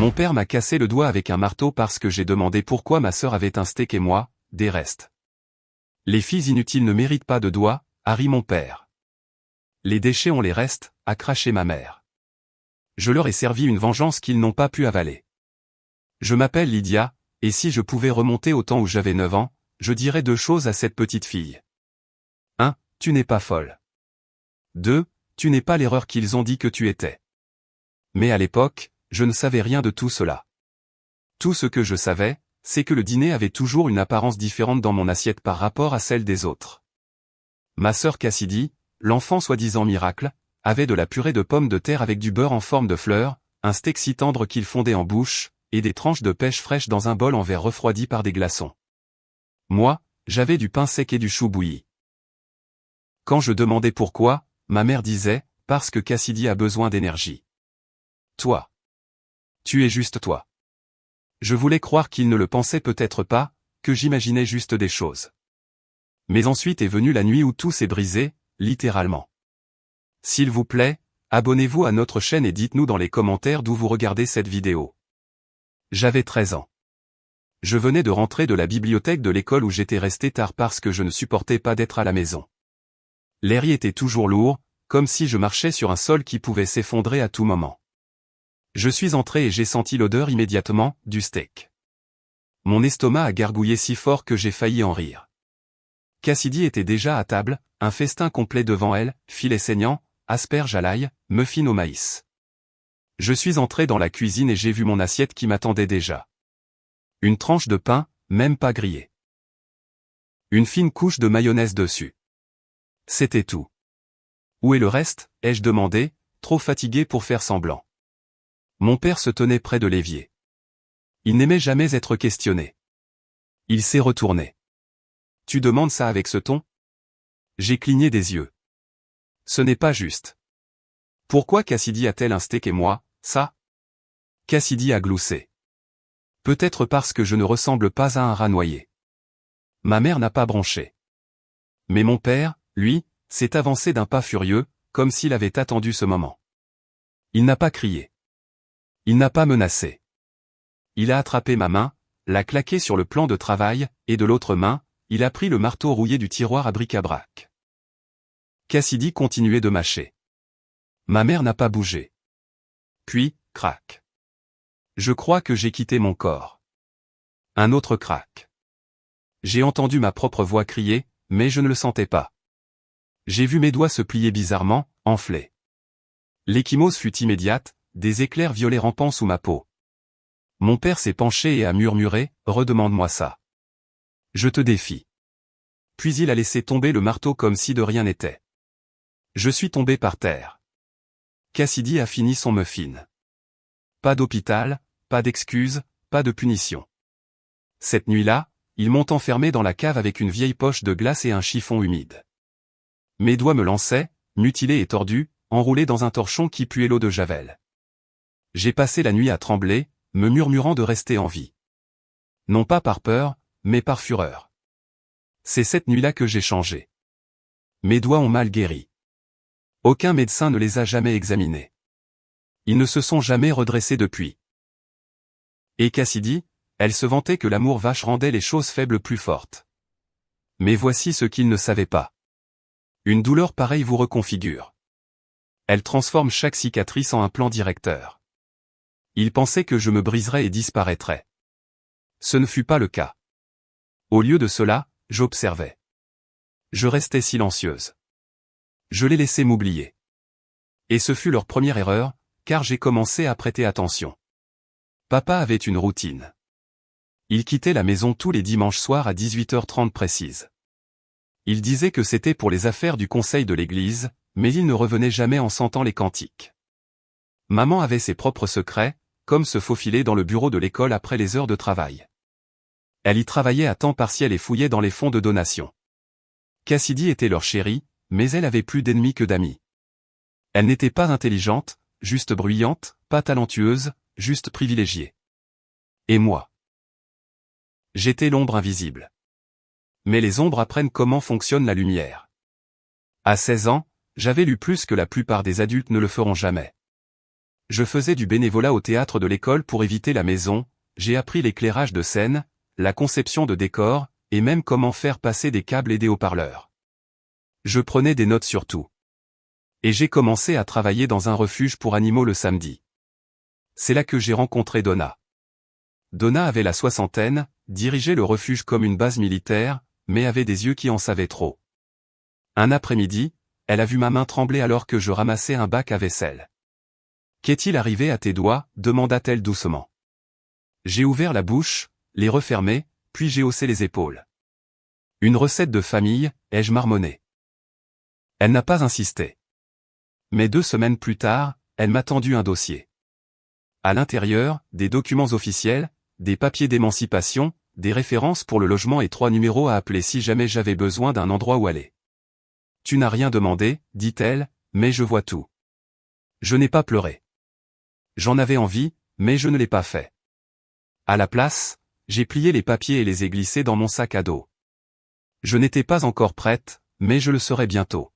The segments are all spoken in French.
Mon père m'a cassé le doigt avec un marteau parce que j'ai demandé pourquoi ma sœur avait un steak et moi, des restes. Les filles inutiles ne méritent pas de doigts, a ri mon père. Les déchets ont les restes, a craché ma mère. Je leur ai servi une vengeance qu'ils n'ont pas pu avaler. Je m'appelle Lydia, et si je pouvais remonter au temps où j'avais 9 ans, je dirais 2 choses à cette petite fille. 1. Tu n'es pas folle. 2. Tu n'es pas l'erreur qu'ils ont dit que tu étais. Mais à l'époque, je ne savais rien de tout cela. Tout ce que je savais, c'est que le dîner avait toujours une apparence différente dans mon assiette par rapport à celle des autres. Ma sœur Cassidy, l'enfant soi-disant miracle, avait de la purée de pommes de terre avec du beurre en forme de fleurs, un steak si tendre qu'il fondait en bouche, et des tranches de pêche fraîche dans un bol en verre refroidi par des glaçons. Moi, j'avais du pain sec et du chou bouilli. Quand je demandais pourquoi, ma mère disait, parce que Cassidy a besoin d'énergie. Toi. Tu es juste toi. Je voulais croire qu'il ne le pensait peut-être pas, que j'imaginais juste des choses. Mais ensuite est venue la nuit où tout s'est brisé, littéralement. S'il vous plaît, abonnez-vous à notre chaîne et dites-nous dans les commentaires d'où vous regardez cette vidéo. J'avais 13 ans. Je venais de rentrer de la bibliothèque de l'école où j'étais resté tard parce que je ne supportais pas d'être à la maison. L'air y était toujours lourd, comme si je marchais sur un sol qui pouvait s'effondrer à tout moment. Je suis entré et j'ai senti l'odeur immédiatement, du steak. Mon estomac a gargouillé si fort que j'ai failli en rire. Cassidy était déjà à table, un festin complet devant elle, filet saignant, asperges à l'ail, muffins au maïs. Je suis entré dans la cuisine et j'ai vu mon assiette qui m'attendait déjà. Une tranche de pain, même pas grillée. Une fine couche de mayonnaise dessus. C'était tout. Où est le reste, ai-je demandé, trop fatigué pour faire semblant. Mon père se tenait près de l'évier. Il n'aimait jamais être questionné. Il s'est retourné. Tu demandes ça avec ce ton? J'ai cligné des yeux. Ce n'est pas juste. Pourquoi Cassidy a-t-elle un steak et moi, ça? Cassidy a gloussé. Peut-être parce que je ne ressemble pas à un rat noyé. Ma mère n'a pas bronché. Mais mon père, lui, s'est avancé d'un pas furieux, comme s'il avait attendu ce moment. Il n'a pas crié. Il n'a pas menacé. Il a attrapé ma main, l'a claquée sur le plan de travail, et de l'autre main, il a pris le marteau rouillé du tiroir à bric-à-brac. Cassidy continuait de mâcher. Ma mère n'a pas bougé. Puis, crac. Je crois que j'ai quitté mon corps. Un autre crac. J'ai entendu ma propre voix crier, mais je ne le sentais pas. J'ai vu mes doigts se plier bizarrement, enflés. L'ecchymose fut immédiate, des éclairs violets rampant sous ma peau. Mon père s'est penché et a murmuré, « Redemande-moi ça. » Je te défie. Puis il a laissé tomber le marteau comme si de rien n'était. Je suis tombé par terre. Cassidy a fini son muffin. Pas d'hôpital, pas d'excuses, pas de punition. Cette nuit-là, ils m'ont enfermé dans la cave avec une vieille poche de glace et un chiffon humide. Mes doigts me lançaient, mutilés et tordus, enroulés dans un torchon qui puait l'eau de javel. J'ai passé la nuit à trembler, me murmurant de rester en vie. Non pas par peur, mais par fureur. C'est cette nuit-là que j'ai changé. Mes doigts ont mal guéri. Aucun médecin ne les a jamais examinés. Ils ne se sont jamais redressés depuis. Et Cassidy, elle se vantait que l'amour vache rendait les choses faibles plus fortes. Mais voici ce qu'il ne savait pas. Une douleur pareille vous reconfigure. Elle transforme chaque cicatrice en un plan directeur. Il pensait que je me briserais et disparaîtrais. Ce ne fut pas le cas. Au lieu de cela, j'observais. Je restais silencieuse. Je les laissais m'oublier. Et ce fut leur première erreur, car j'ai commencé à prêter attention. Papa avait une routine. Il quittait la maison tous les dimanches soirs à 18h30 précise. Il disait que c'était pour les affaires du conseil de l'église, mais il ne revenait jamais en sentant les cantiques. Maman avait ses propres secrets, comme se faufiler dans le bureau de l'école après les heures de travail. Elle y travaillait à temps partiel et fouillait dans les fonds de donation. Cassidy était leur chérie, mais elle avait plus d'ennemis que d'amis. Elle n'était pas intelligente, juste bruyante, pas talentueuse, juste privilégiée. Et moi? J'étais l'ombre invisible. Mais les ombres apprennent comment fonctionne la lumière. À 16 ans, j'avais lu plus que la plupart des adultes ne le feront jamais. Je faisais du bénévolat au théâtre de l'école pour éviter la maison, j'ai appris l'éclairage de scène, la conception de décors, et même comment faire passer des câbles et des haut-parleurs. Je prenais des notes sur tout. Et j'ai commencé à travailler dans un refuge pour animaux le samedi. C'est là que j'ai rencontré Donna. Donna avait la soixantaine, dirigeait le refuge comme une base militaire, mais avait des yeux qui en savaient trop. Un après-midi, elle a vu ma main trembler alors que je ramassais un bac à vaisselle. « Qu'est-il arrivé à tes doigts » demanda-t-elle doucement. J'ai ouvert la bouche, les refermé, puis j'ai haussé les épaules. Une recette de famille, ai-je marmonné. Elle n'a pas insisté. Mais 2 semaines plus tard, elle m'a tendu un dossier. À l'intérieur, des documents officiels, des papiers d'émancipation, des références pour le logement et 3 numéros à appeler si jamais j'avais besoin d'un endroit où aller. « Tu n'as rien demandé, dit-elle, mais je vois tout. » Je n'ai pas pleuré. J'en avais envie, mais je ne l'ai pas fait. À la place, j'ai plié les papiers et les ai glissés dans mon sac à dos. Je n'étais pas encore prête, mais je le serai bientôt.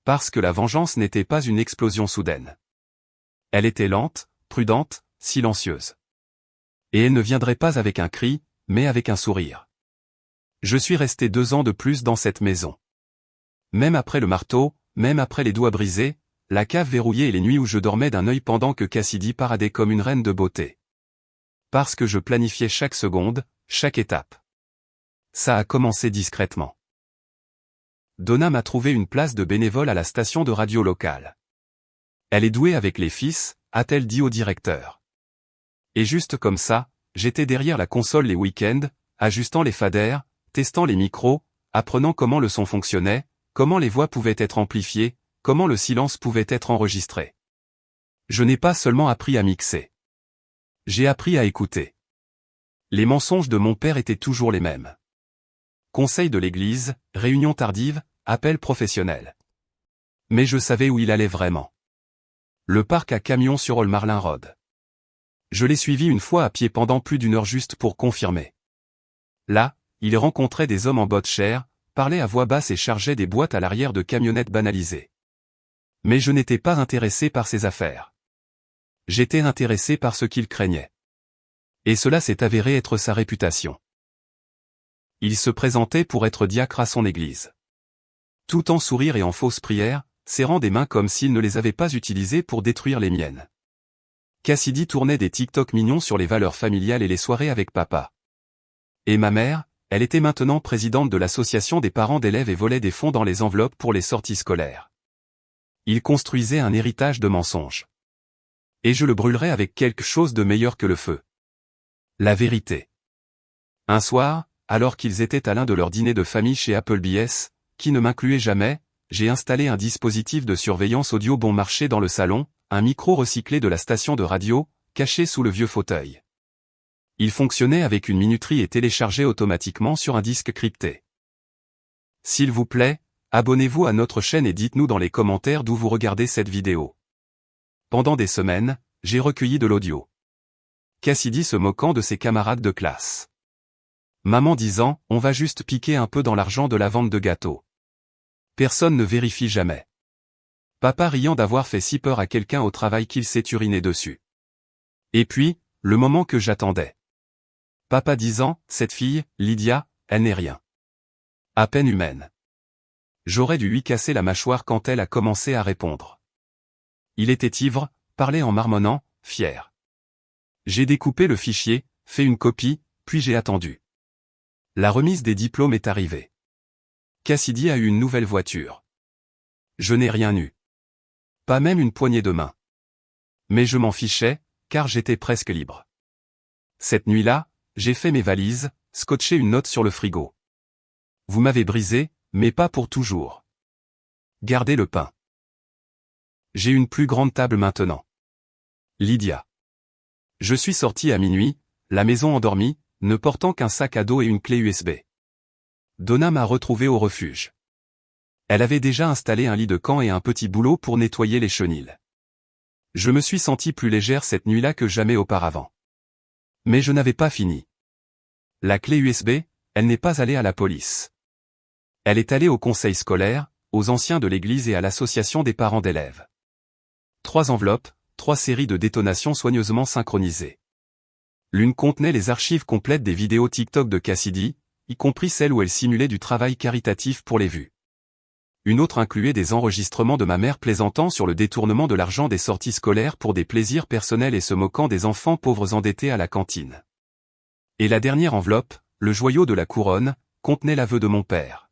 Parce que la vengeance n'était pas une explosion soudaine. Elle était lente, prudente, silencieuse. Et elle ne viendrait pas avec un cri, mais avec un sourire. Je suis resté 2 ans de plus dans cette maison. Même après le marteau, même après les doigts brisés, la cave verrouillée et les nuits où je dormais d'un œil pendant que Cassidy paradait comme une reine de beauté. Parce que je planifiais chaque seconde, chaque étape. Ça a commencé discrètement. Donna m'a trouvé une place de bénévole à la station de radio locale. Elle est douée avec les fils, a-t-elle dit au directeur. Et juste comme ça, j'étais derrière la console les week-ends, ajustant les faders, testant les micros, apprenant comment le son fonctionnait, comment les voix pouvaient être amplifiées, comment le silence pouvait être enregistré. Je n'ai pas seulement appris à mixer. J'ai appris à écouter. Les mensonges de mon père étaient toujours les mêmes. Conseil de l'église, réunion tardive, appel professionnel. Mais je savais où il allait vraiment. Le parc à camions sur Old Marlin Road. Je l'ai suivi une fois à pied pendant plus d'1 heure juste pour confirmer. Là, il rencontrait des hommes en bottes chères, parlait à voix basse et chargeait des boîtes à l'arrière de camionnettes banalisées. Mais je n'étais pas intéressé par ses affaires. J'étais intéressé par ce qu'il craignait. Et cela s'est avéré être sa réputation. Il se présentait pour être diacre à son église. Tout en sourire et en fausse prière, serrant des mains comme s'il ne les avait pas utilisées pour détruire les miennes. Cassidy tournait des TikTok mignons sur les valeurs familiales et les soirées avec papa. Et ma mère, elle était maintenant présidente de l'association des parents d'élèves et volait des fonds dans les enveloppes pour les sorties scolaires. Il construisait un héritage de mensonges. Et je le brûlerais avec quelque chose de meilleur que le feu. La vérité. Un soir, alors qu'ils étaient à l'un de leurs dîners de famille chez Applebee's, qui ne m'incluait jamais, j'ai installé un dispositif de surveillance audio bon marché dans le salon, un micro recyclé de la station de radio, caché sous le vieux fauteuil. Il fonctionnait avec une minuterie et téléchargeait automatiquement sur un disque crypté. S'il vous plaît, abonnez-vous à notre chaîne et dites-nous dans les commentaires d'où vous regardez cette vidéo. Pendant des semaines, j'ai recueilli de l'audio. Cassidy se moquant de ses camarades de classe. Maman disant, on va juste piquer un peu dans l'argent de la vente de gâteaux. Personne ne vérifie jamais. Papa riant d'avoir fait si peur à quelqu'un au travail qu'il s'est uriné dessus. Et puis, le moment que j'attendais. Papa disant, cette fille, Lydia, elle n'est rien. À peine humaine. J'aurais dû lui casser la mâchoire quand elle a commencé à répondre. Il était ivre, parlait en marmonnant, fier. J'ai découpé le fichier, fait une copie, puis j'ai attendu. La remise des diplômes est arrivée. Cassidy a eu une nouvelle voiture. Je n'ai rien eu. Pas même une poignée de main. Mais je m'en fichais, car j'étais presque libre. Cette nuit-là, j'ai fait mes valises, scotché une note sur le frigo. Vous m'avez brisé, mais pas pour toujours. Gardez le pain. J'ai une plus grande table maintenant. Lydia. Je suis sorti à minuit, la maison endormie, ne portant qu'un sac à dos et une clé USB. Donna m'a retrouvé au refuge. Elle avait déjà installé un lit de camp et un petit boulot pour nettoyer les chenils. Je me suis senti plus légère cette nuit-là que jamais auparavant. Mais je n'avais pas fini. La clé USB, elle n'est pas allée à la police. Elle est allée au conseil scolaire, aux anciens de l'église et à l'association des parents d'élèves. 3 enveloppes, 3 séries de détonations soigneusement synchronisées. L'une contenait les archives complètes des vidéos TikTok de Cassidy, y compris celles où elle simulait du travail caritatif pour les vues. Une autre incluait des enregistrements de ma mère plaisantant sur le détournement de l'argent des sorties scolaires pour des plaisirs personnels et se moquant des enfants pauvres endettés à la cantine. Et la dernière enveloppe, le joyau de la couronne, contenait l'aveu de mon père.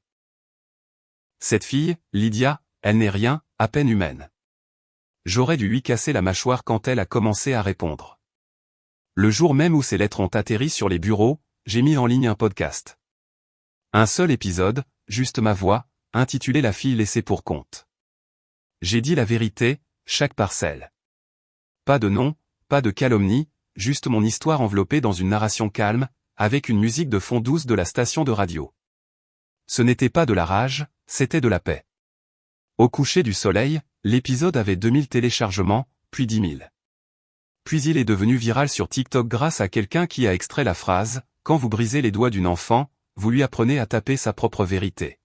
Cette fille, Lydia, elle n'est rien, à peine humaine. J'aurais dû lui casser la mâchoire quand elle a commencé à répondre. Le jour même où ces lettres ont atterri sur les bureaux, j'ai mis en ligne un podcast. Un seul épisode, juste ma voix, intitulé La fille laissée pour compte. J'ai dit la vérité, chaque parcelle. Pas de nom, pas de calomnie, juste mon histoire enveloppée dans une narration calme, avec une musique de fond douce de la station de radio. Ce n'était pas de la rage, c'était de la paix. Au coucher du soleil, l'épisode avait 2000 téléchargements, puis 10 000. Puis il est devenu viral sur TikTok grâce à quelqu'un qui a extrait la phrase « Quand vous brisez les doigts d'une enfant, vous lui apprenez à taper sa propre vérité ».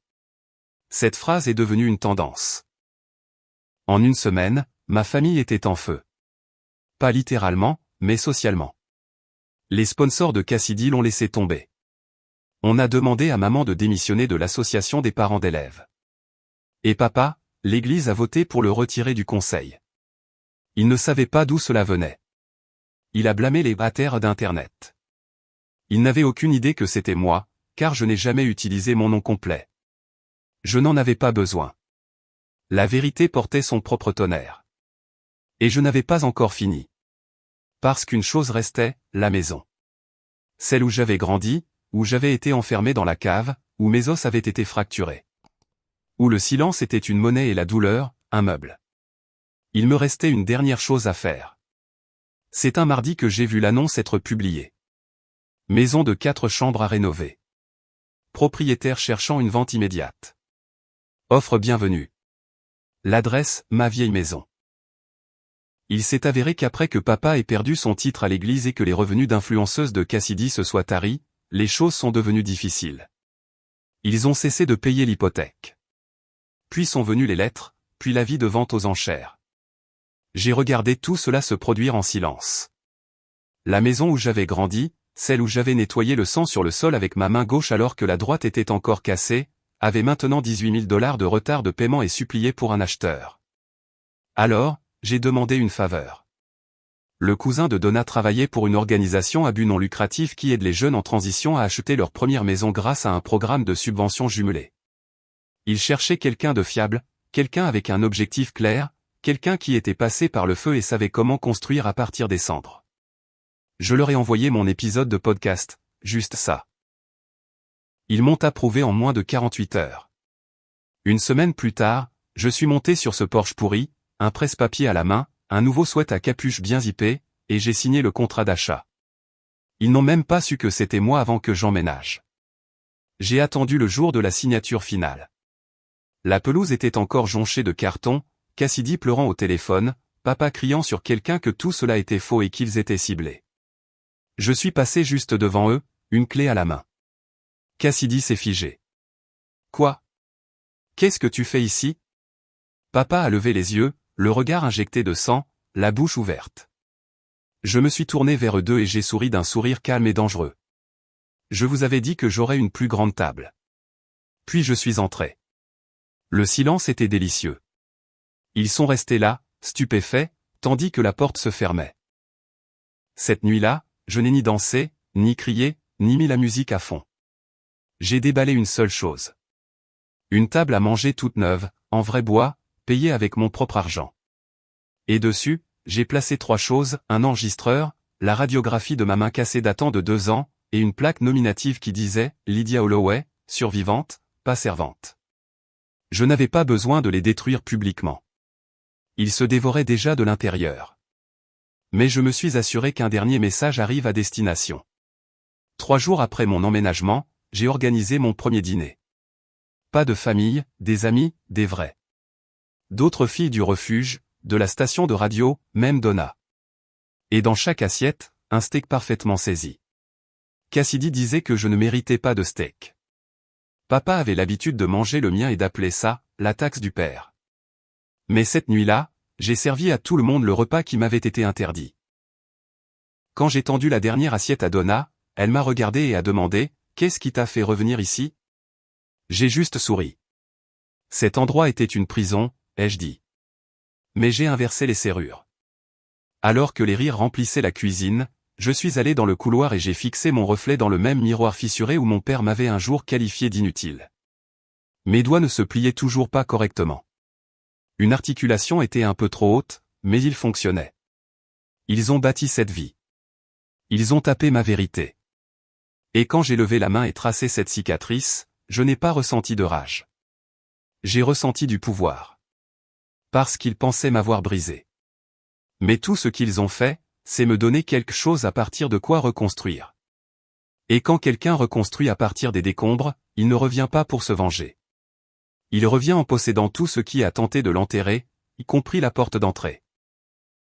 Cette phrase est devenue une tendance. En une semaine, ma famille était en feu. Pas littéralement, mais socialement. Les sponsors de Cassidy l'ont laissé tomber. On a demandé à maman de démissionner de l'association des parents d'élèves. Et papa, l'église a voté pour le retirer du conseil. Il ne savait pas d'où cela venait. Il a blâmé les hackers d'Internet. Il n'avait aucune idée que c'était moi, car je n'ai jamais utilisé mon nom complet. Je n'en avais pas besoin. La vérité portait son propre tonnerre. Et je n'avais pas encore fini. Parce qu'une chose restait, la maison. Celle où j'avais grandi, où j'avais été enfermé dans la cave, où mes os avaient été fracturés. Où le silence était une monnaie et la douleur, un meuble. Il me restait une dernière chose à faire. C'est un mardi que j'ai vu l'annonce être publiée. Maison de 4 chambres à rénover. Propriétaire cherchant une vente immédiate. Offre bienvenue. L'adresse, ma vieille maison. Il s'est avéré qu'après que papa ait perdu son titre à l'église et que les revenus d'influenceuse de Cassidy se soient taris, les choses sont devenues difficiles. Ils ont cessé de payer l'hypothèque. Puis sont venues les lettres, puis l'avis de vente aux enchères. J'ai regardé tout cela se produire en silence. La maison où j'avais grandi, celle où j'avais nettoyé le sang sur le sol avec ma main gauche alors que la droite était encore cassée, avait maintenant 18 000 $ de retard de paiement et suppliait pour un acheteur. Alors, j'ai demandé une faveur. Le cousin de Donna travaillait pour une organisation à but non lucratif qui aide les jeunes en transition à acheter leur première maison grâce à un programme de subvention jumelé. Il cherchait quelqu'un de fiable, quelqu'un avec un objectif clair, quelqu'un qui était passé par le feu et savait comment construire à partir des cendres. Je leur ai envoyé mon épisode de podcast, juste ça. Ils m'ont approuvé en moins de 48 heures. Une semaine plus tard, je suis monté sur ce Porsche pourri, un presse-papier à la main, un nouveau sweat à capuche bien zippé, et j'ai signé le contrat d'achat. Ils n'ont même pas su que c'était moi avant que j'emménage. J'ai attendu le jour de la signature finale. La pelouse était encore jonchée de cartons, Cassidy pleurant au téléphone, papa criant sur quelqu'un que tout cela était faux et qu'ils étaient ciblés. Je suis passé juste devant eux, une clé à la main. Cassidy s'est figé. Quoi? Qu'est-ce que tu fais ici? Papa a levé les yeux, le regard injecté de sang, la bouche ouverte. Je me suis tourné vers eux deux et j'ai souri d'un sourire calme et dangereux. Je vous avais dit que j'aurais une plus grande table. Puis je suis entré. Le silence était délicieux. Ils sont restés là, stupéfaits, tandis que la porte se fermait. Cette nuit-là, je n'ai ni dansé, ni crié, ni mis la musique à fond. J'ai déballé une seule chose. Une table à manger toute neuve, en vrai bois, payée avec mon propre argent. Et dessus, j'ai placé 3 choses, un enregistreur, la radiographie de ma main cassée datant de 2 ans, et une plaque nominative qui disait « Lydia Holloway, survivante, pas servante ». Je n'avais pas besoin de les détruire publiquement. Ils se dévoraient déjà de l'intérieur. Mais je me suis assuré qu'un dernier message arrive à destination. 3 jours après mon emménagement, j'ai organisé mon premier dîner. Pas de famille, des amis, des vrais. D'autres filles du refuge, de la station de radio, même Donna. Et dans chaque assiette, un steak parfaitement saisi. Cassidy disait que je ne méritais pas de steak. Papa avait l'habitude de manger le mien et d'appeler ça « la taxe du père ». Mais cette nuit-là, j'ai servi à tout le monde le repas qui m'avait été interdit. Quand j'ai tendu la dernière assiette à Donna, elle m'a regardé et a demandé « Qu'est-ce qui t'a fait revenir ici ?» J'ai juste souri. Cet endroit était une prison, ai-je dit. Mais j'ai inversé les serrures. Alors que les rires remplissaient la cuisine, je suis allé dans le couloir et j'ai fixé mon reflet dans le même miroir fissuré où mon père m'avait un jour qualifié d'inutile. Mes doigts ne se pliaient toujours pas correctement. Une articulation était un peu trop haute, mais ils fonctionnaient. Ils ont bâti cette vie. Ils ont tapé ma vérité. Et quand j'ai levé la main et tracé cette cicatrice, je n'ai pas ressenti de rage. J'ai ressenti du pouvoir. Parce qu'ils pensaient m'avoir brisé. Mais tout ce qu'ils ont fait, c'est me donner quelque chose à partir de quoi reconstruire. Et quand quelqu'un reconstruit à partir des décombres, il ne revient pas pour se venger. Il revient en possédant tout ce qui a tenté de l'enterrer, y compris la porte d'entrée.